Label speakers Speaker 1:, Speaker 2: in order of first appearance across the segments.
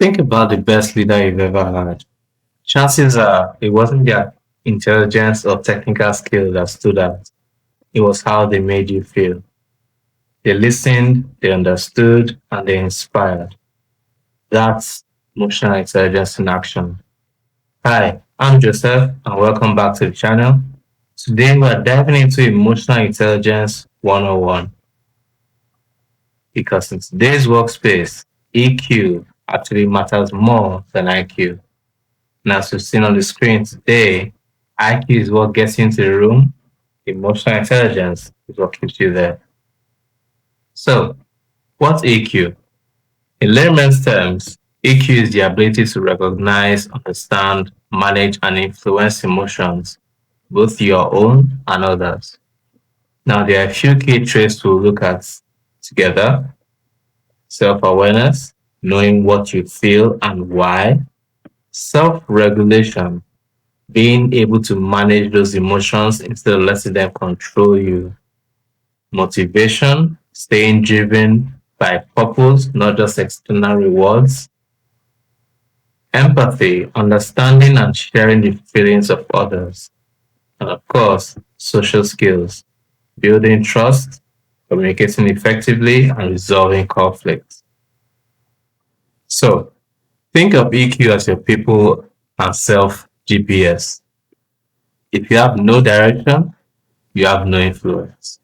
Speaker 1: Think about the best leader you've ever had. Chances are it wasn't their intelligence or technical skill that stood out. It was how they made you feel. They listened, they understood, and they inspired. That's emotional intelligence in action. Hi, I'm Joseph, and welcome back to the channel. Today we're diving into emotional intelligence 101 because in today's workspace, EQ actually matters more than IQ. And as we've seen on the screen today, IQ is what gets you into the room, emotional intelligence is what keeps you there. So, what's EQ? In layman's terms, EQ is the ability to recognize, understand, manage, and influence emotions, both your own and others. Now, there are a few key traits we'll look at together: self awareness, knowing what you feel and why, self regulation, being able to manage those emotions instead of letting them control you. Motivation, staying driven by purpose, not just external rewards. Empathy, understanding and sharing the feelings of others. And of course, social skills, building trust, communicating effectively, and resolving conflicts. So, think of EQ as your people and self GPS. If you have no direction, you have no influence.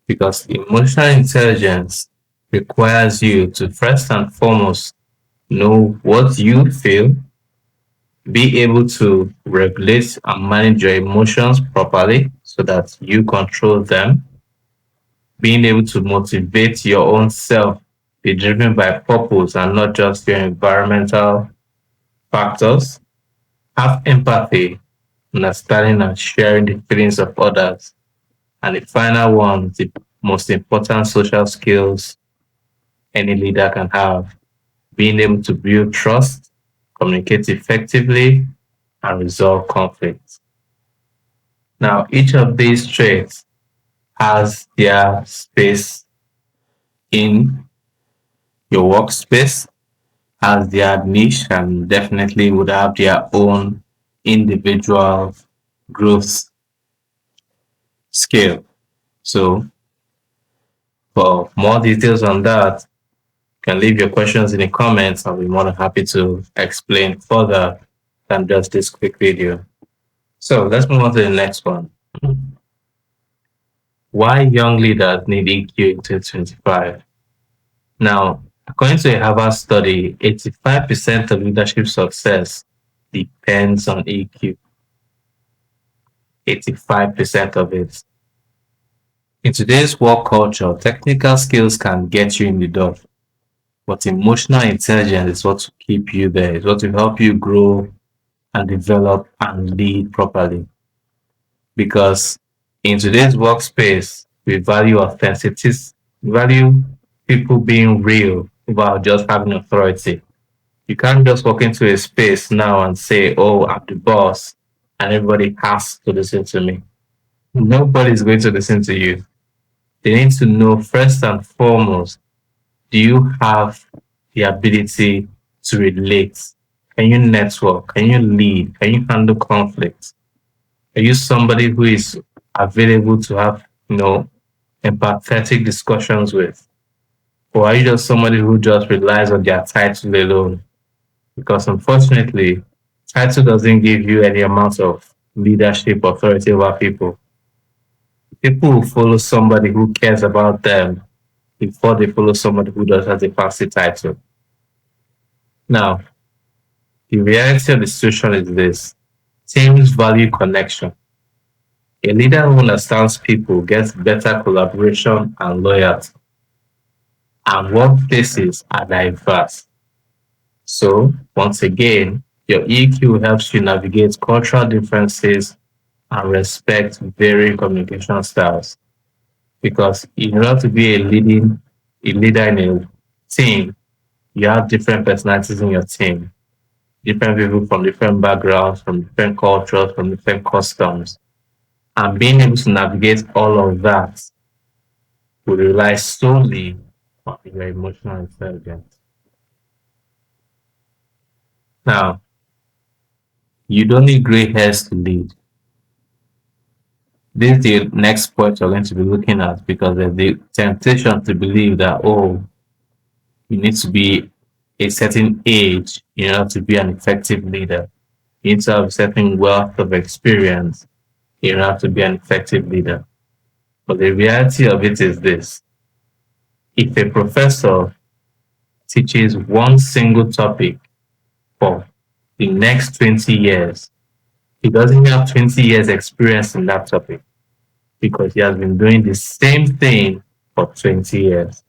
Speaker 1: Because emotional intelligence requires you to first and foremost know what you feel, be able to regulate and manage your emotions properly so that you control them, being able to motivate your own self, be driven by purpose and not just your environmental factors, have empathy, understanding and sharing the feelings of others. And the final one, the most important social skills any leader can have, being able to build trust, communicate effectively, and resolve conflicts. Now, each of these traits has their space in your workspace, has their niche, and definitely would have their own individual growth scale. So, for more details on that, you can leave your questions in the comments. I'll be more than happy to explain further than just this quick video. So let's move on to the next one. Why young leaders need EQ in 2025? Now, according to a Harvard study, 85% of leadership success depends on EQ. 85% of it. In today's work culture, technical skills can get you in the door, but emotional intelligence is what will keep you there. It's what will help you grow and develop and lead properly. Because in today's workspace, we value authenticity, we value people being real about just having authority. You can't just walk into a space now and say, oh, I'm the boss, and everybody has to listen to me. Nobody's going to listen to you. They need to know first and foremost, do you have the ability to relate? Can you network? Can you lead? Can you handle conflict? Are you somebody who is available to have, empathetic discussions with? Or are you just somebody who just relies on their title alone? Because unfortunately, title doesn't give you any amount of leadership authority over people. People will follow somebody who cares about them before they follow somebody who just has a fancy title. Now, the reality of the situation is this: teams value connection. A leader who understands people gets better collaboration and loyalty, and workplaces are diverse. So, once again, your EQ helps you navigate cultural differences and respect varying communication styles. Because in order to be a leader in a team, you have different personalities in your team, different people from different backgrounds, from different cultures, from different customs. And being able to navigate all of that will rely solely on your emotional intelligence. Now, you don't need gray hairs to lead. This is the next point we're going to be looking at because there's the temptation to believe that, oh, you need to be a certain age in order to be an effective leader. You need to have a certain wealth of experience in order to be an effective leader. But the reality of it is this: if a professor teaches one single topic for the next 20 years, he doesn't have 20 years experience in that topic because he has been doing the same thing for 20 years.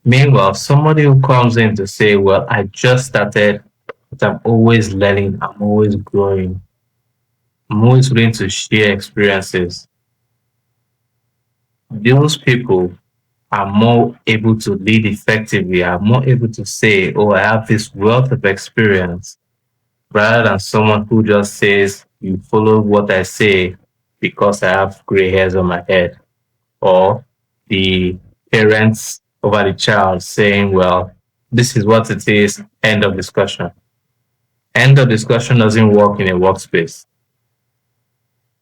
Speaker 1: Meanwhile, somebody who comes in to say, well, I just started, but I'm always learning, I'm always growing, I'm always willing to share experiences. Those people are more able to lead effectively, are more able to say, oh, I have this wealth of experience, rather than someone who just says, you follow what I say because I have gray hairs on my head, or the parents over the child saying, well, this is what it is, end of discussion. End of discussion doesn't work in a workspace.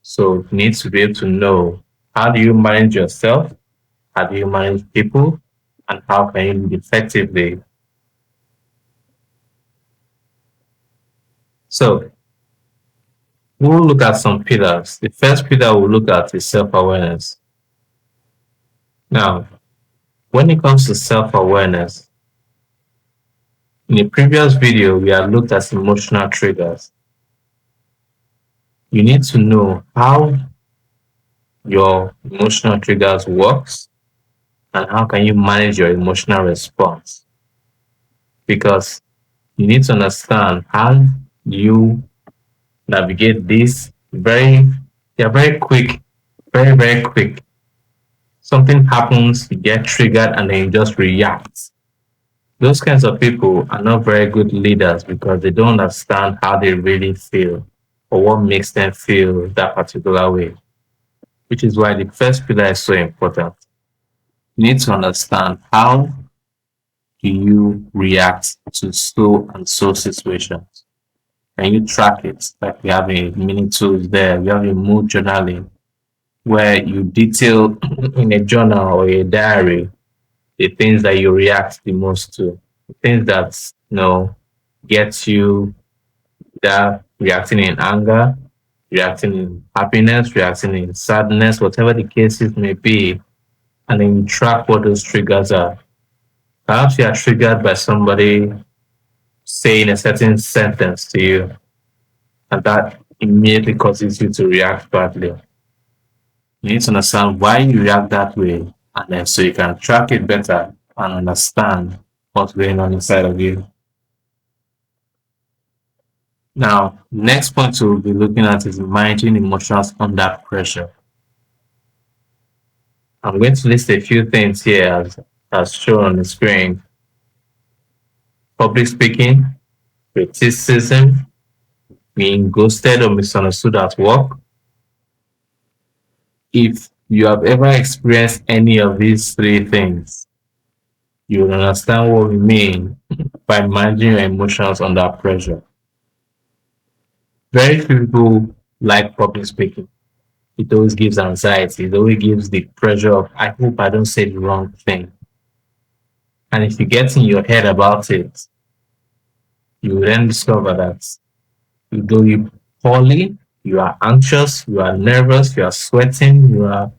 Speaker 1: So you need to be able to know, how do you manage yourself? How do you manage people? And how can you lead effectively? So we'll look at some pillars. The first pillar we'll look at is self-awareness. Now, when it comes to self-awareness, in the previous video, we have looked at emotional triggers. You need to know how your emotional triggers works and how can you manage your emotional response. Because you need to understand how you navigate this they're very quick, very quick. Something happens, you get triggered and then you just react. Those kinds of people are not very good leaders because they don't understand how they really feel or what makes them feel that particular way, which is why the first pillar is so important. You need to understand how do you react to so and so situations. Can you track it? Like we have a mini tools there, we have a mood journaling where you detail in a journal or a diary the things that you react the most to, the things that get you that reacting in anger, reacting in happiness, reacting in sadness, whatever the cases may be, and then you track what those triggers are. Perhaps you are triggered by somebody saying a certain sentence to you, and that immediately causes you to react badly. You need to understand why you react that way, and then so you can track it better and understand what's going on inside of you. Now, next point we'll be looking at is managing emotions under pressure. I'm going to list a few things here as shown on the screen. Public speaking, criticism, being ghosted or misunderstood at work. If you have ever experienced any of these three things, you will understand what we mean by managing your emotions under pressure. Very few people like public speaking. It always gives anxiety. It always gives the pressure of, I hope I don't say the wrong thing. And if you get in your head about it, you will then discover that you do it poorly, you are anxious, you are nervous, you are sweating, you are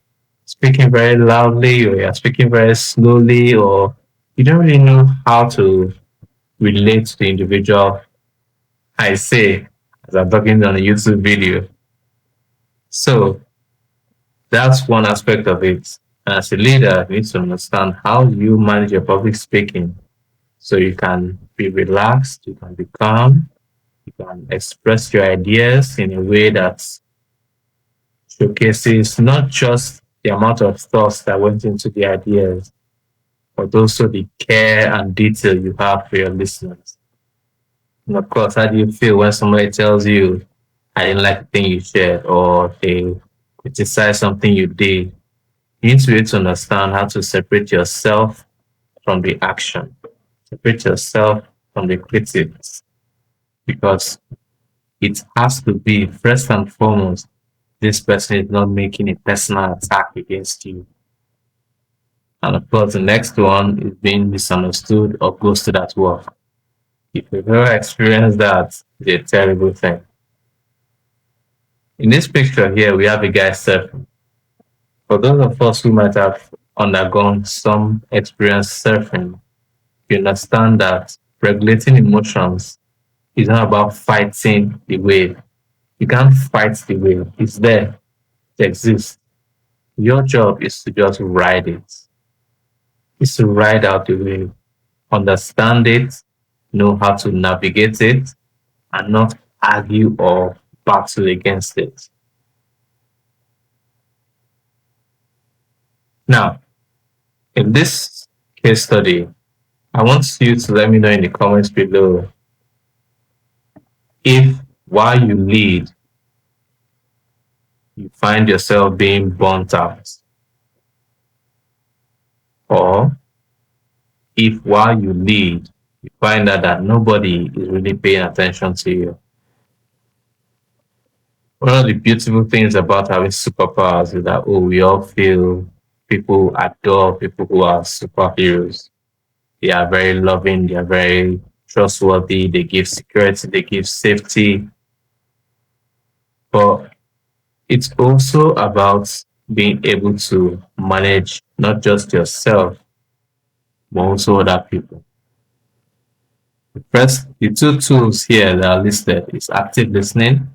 Speaker 1: speaking very loudly, or you are speaking very slowly, or you don't really know how to relate to the individual. I say, as I'm talking on a YouTube video. So that's one aspect of it. As a leader, you need to understand how you manage your public speaking so you can be relaxed, you can be calm, you can express your ideas in a way that showcases not just the amount of thoughts that went into the ideas, but also the care and detail you have for your listeners. And of course, how do you feel when somebody tells you, I didn't like the thing you shared, or they criticize something you did? You need to be able to understand how to separate yourself from the action, separate yourself from the critics because it has to be first and foremost, this person is not making a personal attack against you. And of course, the next one is being misunderstood or ghosted at work. If you've ever experienced that, it's a terrible thing. In this picture here, we have a guy surfing. For those of us who might have undergone some experience surfing, you understand that regulating emotions is not about fighting the wave. You can't fight the wave. It's there. It exists. Your job is to just ride it. It's to ride out the wave, understand it, know how to navigate it, and not argue or battle against it. Now, in this case study, I want you to let me know in the comments below if while you lead, you find yourself being burnt out, or if while you lead, you find out that nobody is really paying attention to you. One of the beautiful things about having superpowers is that, oh, we all feel people adore people who are superheroes. They are very loving, they are very trustworthy, they give security, they give safety. But it's also about being able to manage not just yourself, but also other people. The two tools here that are listed is active listening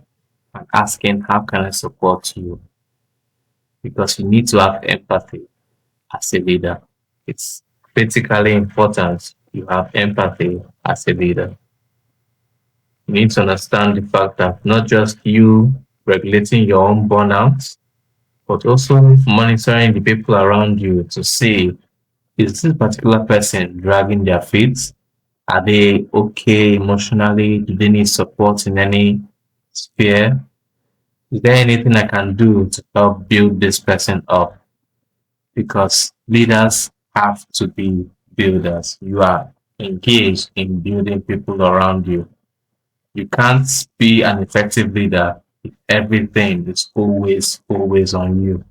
Speaker 1: and asking, how can I support you? Because you need to have empathy as a leader. It's critically important you have empathy as a leader. You need to understand the fact that not just you regulating your own burnout, but also monitoring the people around you to see, is this particular person dragging their feet? Are they okay emotionally? Do they need support in any sphere? Is there anything I can do to help build this person up? Because leaders have to be builders. You are engaged in building people around you. You can't be an effective leader if everything is always on you.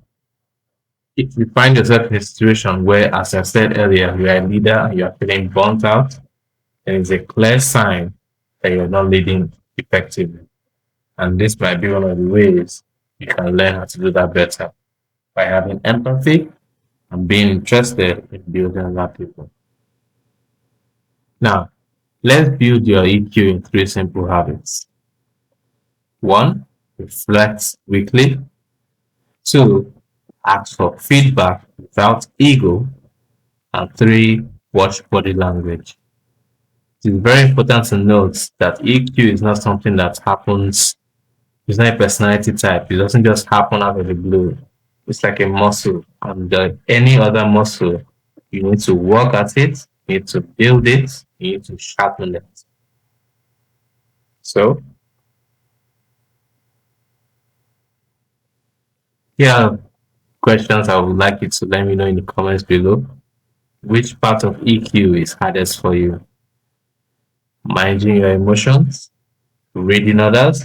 Speaker 1: If you find yourself in a situation where, as I said earlier, you are a leader and you are feeling burnt out, then it's a clear sign that you're not leading effectively. And this might be one of the ways you can learn how to do that better by having empathy and being interested in building other people. Now, let's build your EQ in 3 simple habits. 1. Reflect weekly. 2. Ask for feedback without ego. And 3. Watch body language. It is very important to note that EQ is not something that happens, it's not a personality type. It doesn't just happen out of the blue. It's like a muscle, and any other muscle, you need to work at it, you need to build it, you need to sharpen it. So, here are questions I would like you to let me know in the comments below. Which part of EQ is hardest for you? Managing your emotions, reading others,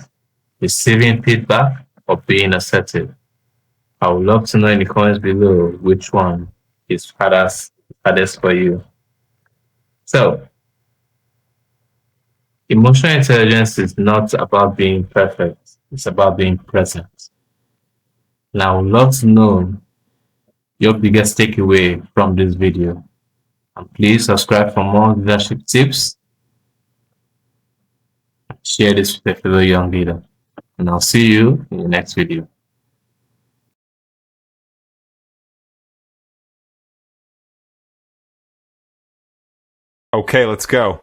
Speaker 1: receiving feedback, or being assertive? I would love to know in the comments below which one is hardest for you. So, emotional intelligence is not about being perfect, it's about being present. Now, I would love to know your biggest takeaway from this video. And please subscribe for more leadership tips. Share this with a fellow young leader. And I'll see you in the next video.
Speaker 2: Okay, let's go.